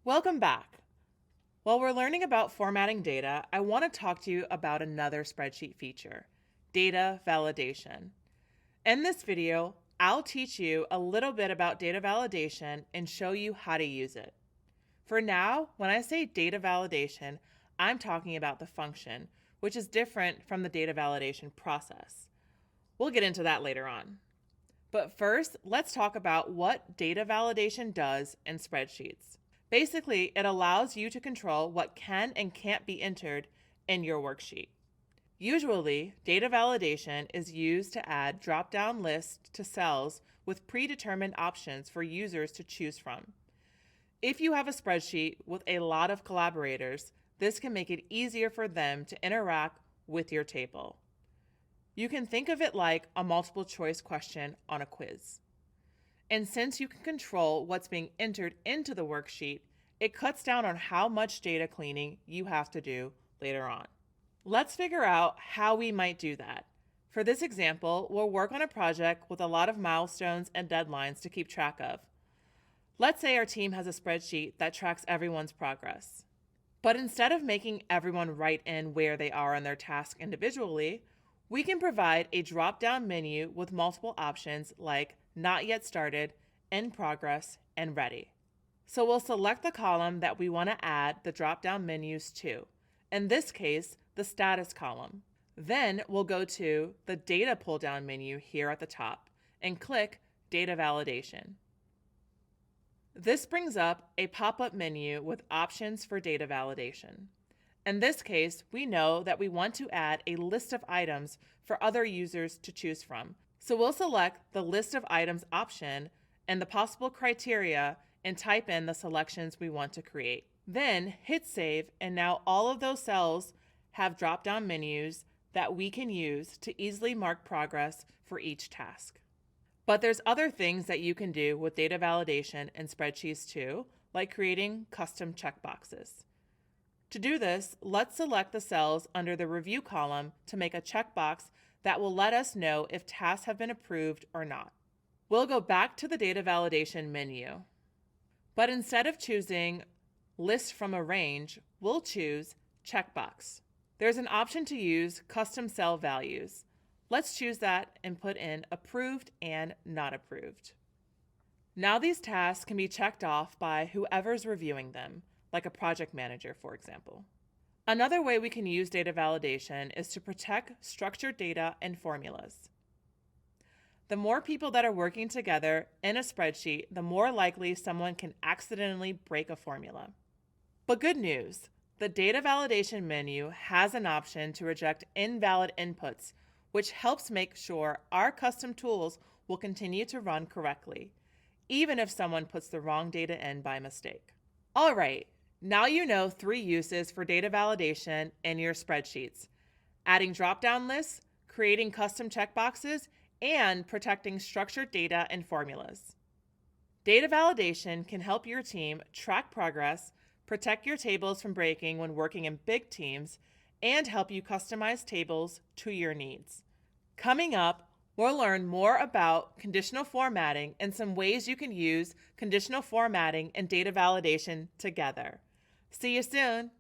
Welcome back. While we're learning about formatting data, I want to talk to you about another spreadsheet feature, data validation. In this video, I'll teach you a little bit about data validation and show you how to use it. For now, when I say data validation, I'm talking about the function, which is different from the data validation process. We'll get into that later on. But first, let's talk about what data validation does in spreadsheets. Basically, it allows you to control what can and can't be entered in your worksheet. Usually, data validation is used to add drop-down lists to cells with predetermined options for users to choose from. If you have a spreadsheet with a lot of collaborators, this can make it easier for them to interact with your table. You can think of it like a multiple choice question on a quiz. And since you can control what's being entered into the worksheet, it cuts down on how much data cleaning you have to do later on. Let's figure out how we might do that. For this example, we'll work on a project with a lot of milestones and deadlines to keep track of. Let's say our team has a spreadsheet that tracks everyone's progress. But instead of making everyone write in where they are on their task individually, we can provide a drop-down menu with multiple options like Not Yet Started, In Progress, and Ready. So we'll select the column that we want to add the drop-down menus to, in this case, the status column. Then we'll go to the Data pull-down menu here at the top and click Data Validation. This brings up a pop-up menu with options for data validation. In this case, we know that we want to add a list of items for other users to choose from. So we'll select the List of Items option and the possible criteria and type in the selections we want to create. Then hit Save, and now all of those cells have drop-down menus that we can use to easily mark progress for each task. But there's other things that you can do with data validation in spreadsheets too, like creating custom checkboxes. To do this, let's select the cells under the Review column to make a checkbox that will let us know if tasks have been approved or not. We'll go back to the Data Validation menu. But instead of choosing List from a range, we'll choose Checkbox. There's an option to use custom cell values. Let's choose that and put in Approved and Not Approved. Now these tasks can be checked off by whoever's reviewing them, like a project manager, for example. Another way we can use data validation is to protect structured data and formulas. The more people that are working together in a spreadsheet, the more likely someone can accidentally break a formula. But good news, the data validation menu has an option to reject invalid inputs, which helps make sure our custom tools will continue to run correctly, even if someone puts the wrong data in by mistake. All right, now you know 3 uses for data validation in your spreadsheets: adding drop-down lists, creating custom checkboxes, and protecting structured data and formulas. Data validation can help your team track progress, protect your tables from breaking when working in big teams, and help you customize tables to your needs. Coming up, we'll learn more about conditional formatting and some ways you can use conditional formatting and data validation together. See you soon.